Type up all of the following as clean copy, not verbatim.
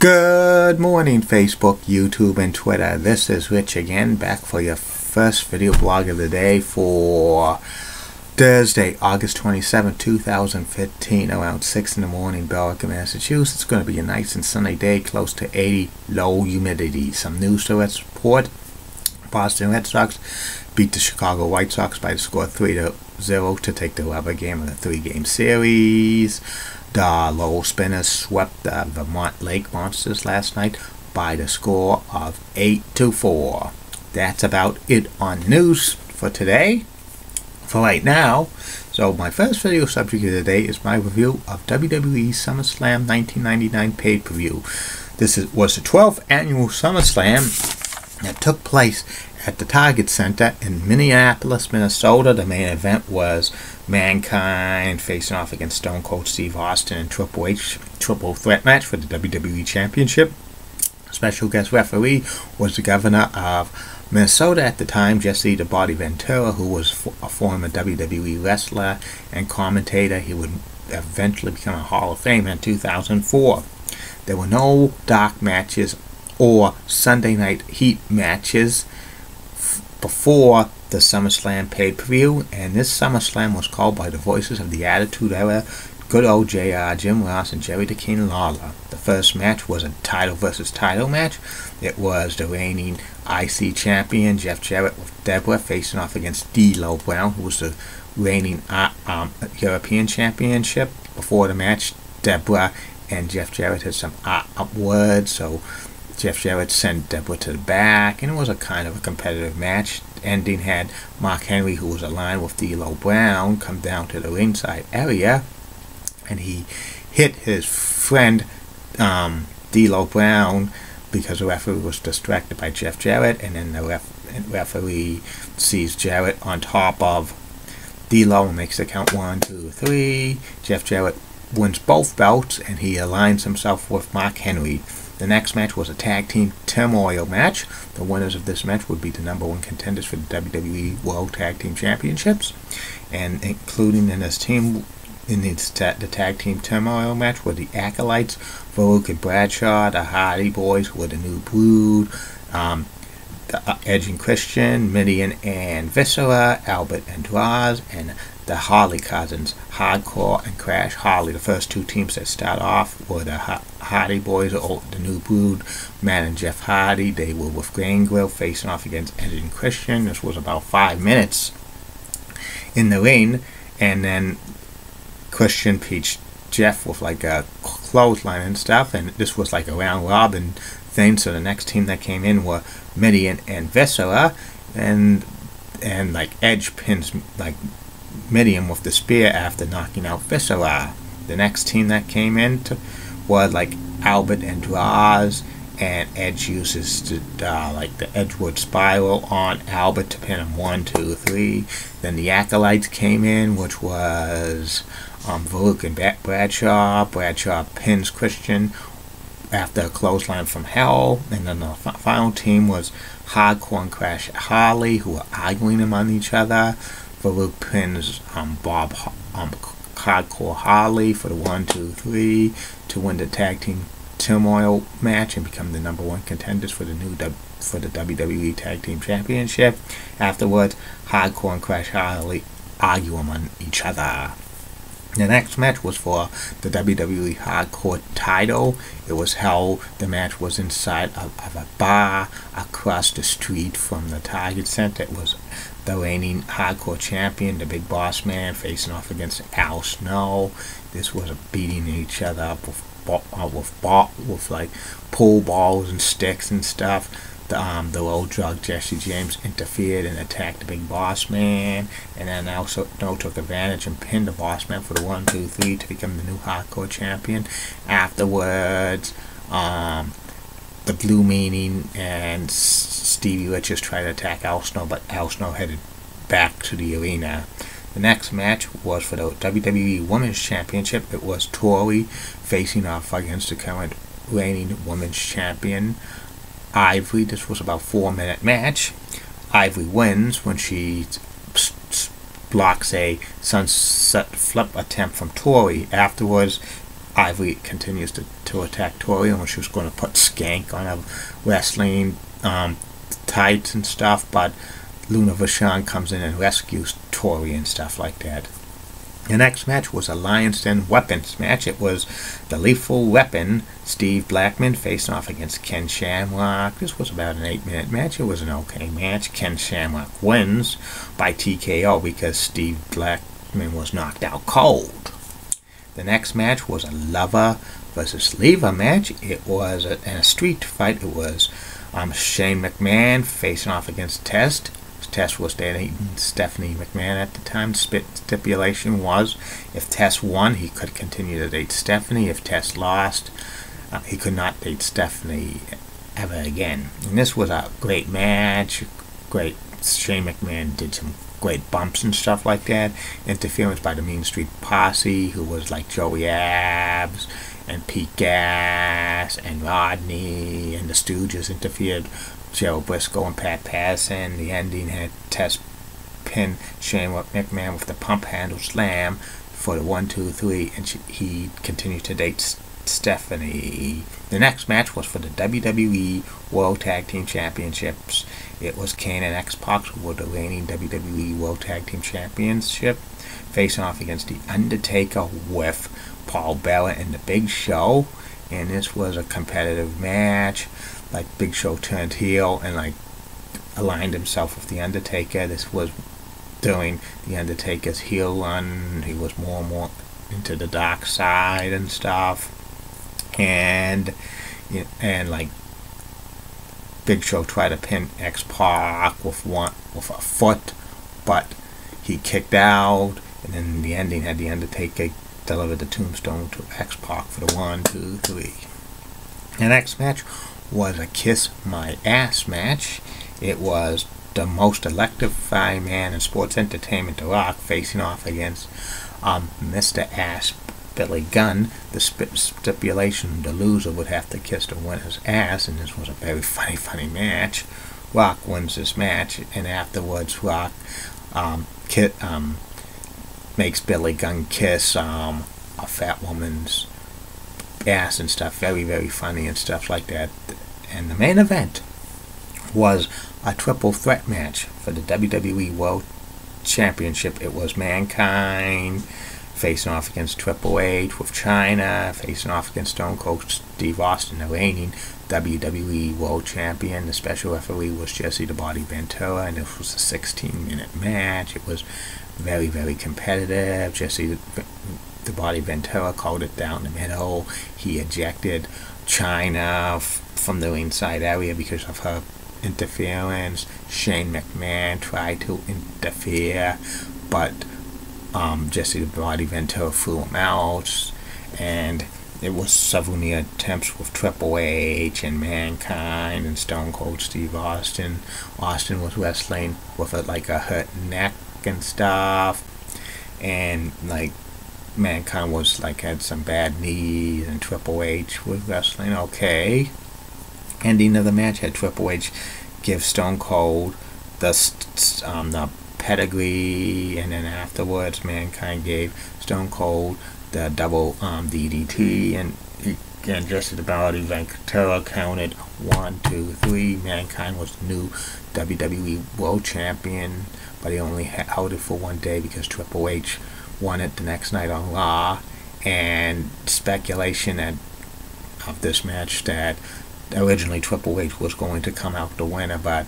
Good morning, Facebook, YouTube, and Twitter. This is Rich again, back for your first video blog of the day for Thursday, August 27, 2015, around 6 in the morning, Billerica, Massachusetts. It's going to be a nice and sunny day, close to 80, low humidity. Some news to report. Boston Red Sox beat the Chicago White Sox by the score 3-0 to take the rubber game of the three-game series. The Lowell Spinners swept the Vermont Lake Monsters last night by the score of 8-4. That's about it on news for today, for right now. So my first video subject of the day is my review of WWE SummerSlam 1999 pay-per-view. This was the 12th annual SummerSlam that took place at the Target Center in Minneapolis, Minnesota. The main event was Mankind facing off against Stone Cold Steve Austin in Triple H triple threat match for the WWE Championship. Special guest referee was the governor of Minnesota at the time, Jesse the Body Ventura, who was a former WWE wrestler and commentator. He would eventually become a Hall of Famer in 2004. There were no dark matches or Sunday Night Heat matches before the SummerSlam pay-per-view, and this SummerSlam was called by the voices of the Attitude Era, good old JR, Jim Ross, and Jerry the King Lawler. The first match was a title versus title match. It was the reigning IC champion Jeff Jarrett with Deborah facing off against D'Lo Brown, who was the reigning European Championship. Before the match, Deborah and Jeff Jarrett had some words, so Jeff Jarrett sent Deborah to the back, and it was a kind of a competitive match. Ending had Mark Henry, who was aligned with D'Lo Brown, come down to the ringside area, and he hit his friend D'Lo Brown because the referee was distracted by Jeff Jarrett, and then the referee sees Jarrett on top of D'Lo and makes the count 1, 2, 3. Jeff Jarrett wins both belts, and he aligns himself with Mark Henry. The next match was a tag team turmoil match. The winners of this match would be the #1 contenders for the WWE World Tag Team Championships, and including in this team, the tag team turmoil match were the Acolytes, Farouk and Bradshaw, the Hardy Boys, who were the New Brood, the Edge and Christian, Mideon and Viscera, Albert and Droz, and the Harley Cousins, Hardcore and Crash Harley. The first two teams that start off were the Hardy Boys, or the New Brood, Matt and Jeff Hardy. They were with Gangrel facing off against Edge and Christian. This was about 5 minutes in the ring, and then Christian beat Jeff with like a clothesline and stuff, and this was like a round robin thing. So the next team that came in were Mideon and Viscera, and like Edge pins like Mideon with the spear after knocking out Viscera. The next team that came in was like Albert and Droz, and Edge uses like the Edgewood Spiral on Albert to pin him 1, 2, 3. Then the Acolytes came in, which was Farouk and Bradshaw. Bradshaw pins Christian after a clothesline from Hell, and then the final team was Hardcore and Crash Harley, who were arguing among each other. Farouk pins Bob Hardcore Harley for the 1, 2, 3 to win the tag team turmoil match and become the #1 contenders for the WWE Tag Team Championship. Afterwards, Hardcore and Crash Harley argue among each other. The next match was for the WWE Hardcore title. It was held, the match was inside of a bar across the street from the Target Center. It was the reigning Hardcore champion, the Big Boss Man, facing off against Al Snow. This was a beating each other up with like pool balls and sticks and stuff. The old drug Jesse James interfered and attacked the Big Boss Man, and then also took advantage and pinned the Boss Man for the 1, 2, 3 to become the new Hardcore champion. Afterwards, the Blue Meaning and Stevie Richards tried to attack Al Snow, but Al Snow headed back to the arena. The next match was for the WWE Women's Championship. It was Tori facing off against the current reigning Women's Champion, Ivory. This was about a 4-minute match. Ivory wins when she blocks a sunset flip attempt from Tori. Afterwards, Ivory continues to attack Tori, and she was going to put Skank on her wrestling tights and stuff, but Luna Vachon comes in and rescues Tori and stuff like that. The next match was a Lions Den Weapons match. It was the Lethal Weapon, Steve Blackman, facing off against Ken Shamrock. This was about an 8-minute match. It was an okay match. Ken Shamrock wins by TKO because Steve Blackman was knocked out cold. The next match was a Lover versus Lever match. It was in a street fight. It was Shane McMahon facing off against Test. Test was dating Stephanie McMahon at the time. Stipulation was if Test won, he could continue to date Stephanie. If Test lost, he could not date Stephanie ever again. And this was a great match. Great. Shane McMahon did some great bumps and stuff like that. Interference by the Mean Street Posse, who was like Joey Abs and Pete Gas and Rodney, and the Stooges interfered. Joe Briscoe and Pat Patterson. The ending had Test pin Shane McMahon with the pump handle slam for the 1, 2, 3, and he continued to date Stephanie. The next match was for the WWE World Tag Team Championships. It was Kane and X-Pac, who were the reigning WWE World Tag Team Championship, facing off against The Undertaker with Paul Bearer and The Big Show. And this was a competitive match. Like, Big Show turned heel and like aligned himself with The Undertaker. This was during The Undertaker's heel run. He was more and more into the dark side and stuff. And like, Big Show tried to pin X-Pac with a foot, but he kicked out. And then in the ending had The Undertaker deliver the tombstone to X-Pac for the 1, 2, 3. The next match was a Kiss My Ass match. It was the most electrifying man in sports entertainment, The Rock, facing off against Mr. Ass, Billy Gunn. The stipulation, the loser would have to kiss the winner's ass, and this was a very funny match. Rock wins this match, and afterwards Rock makes Billy Gunn kiss a fat woman's ass and stuff. Very funny and stuff like that. And the main event was a triple threat match for the WWE World Championship. It was Mankind facing off against Triple H, with China facing off against Stone Cold Steve Austin, the reigning WWE World Champion. The special referee was Jesse the Body Ventura, and this was a 16-minute match. It was very competitive. Jesse the Body Ventura called it down the middle. He ejected China from the ringside area because of her interference. Shane McMahon tried to interfere, but Jesse the Body Ventura threw him out, and there was several near attempts with Triple H and Mankind and Stone Cold Steve Austin. Austin was wrestling with a hurt neck and stuff, and like Mankind was had some bad knees, and Triple H was wrestling okay. Ending of the match had Triple H give Stone Cold the pedigree, and then afterwards Mankind gave Stone Cold the double DDT, and Jesse the Body Ventura counted 1, 2, 3. Mankind was the new WWE World Champion, but he only held it for one day because Triple H won it the next night on Raw. And speculation of this match that originally Triple H was going to come out the winner, but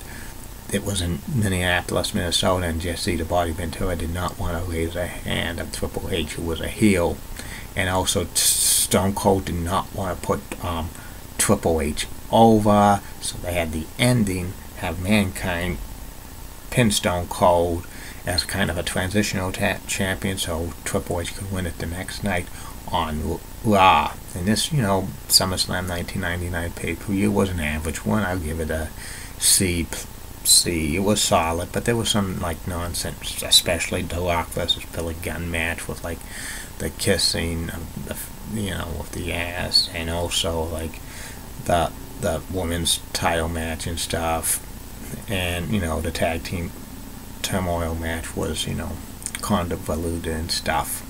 it was in Minneapolis, Minnesota, and Jesse the Body Ventura did not want to raise a hand of Triple H, who was a heel. And also Stone Cold did not want to put Triple H over, so they had the ending have Mankind pin Stone Cold as kind of a transitional champion, so Triple H could win it the next night on Raw. And this, SummerSlam 1999 pay-per-view was an average one. I'll give it a C. It was solid, but there was some nonsense, especially The Rock versus Billy Gunn match with the kissing of with the ass, and also the women's title match and stuff, and the tag team turmoil match was convoluted and stuff.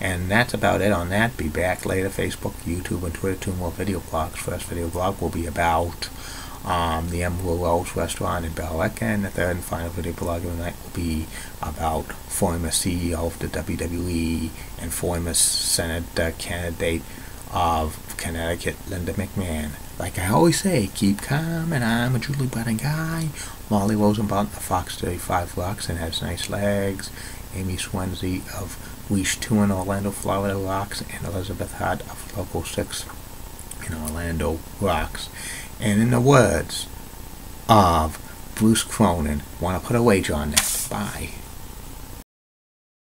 And that's about it on that. Be back later. Facebook, YouTube, and Twitter. 2 more video blogs. First video blog will be about the Emerald Rose restaurant in Billerica, and the third and final video blog of the night will be about former CEO of the WWE and former Senate candidate of Connecticut, Linda McMahon. Like I always say, keep calm, and I'm a Julie Button guy. Molly Rosenbaum, the Fox 35 rocks and has nice legs. Amy Swansea of Leash 2 in Orlando, Florida rocks, and Elizabeth Hart of Local 6 in Orlando rocks. And in the words of Bruce Cronin, want to put a wager on that. Bye.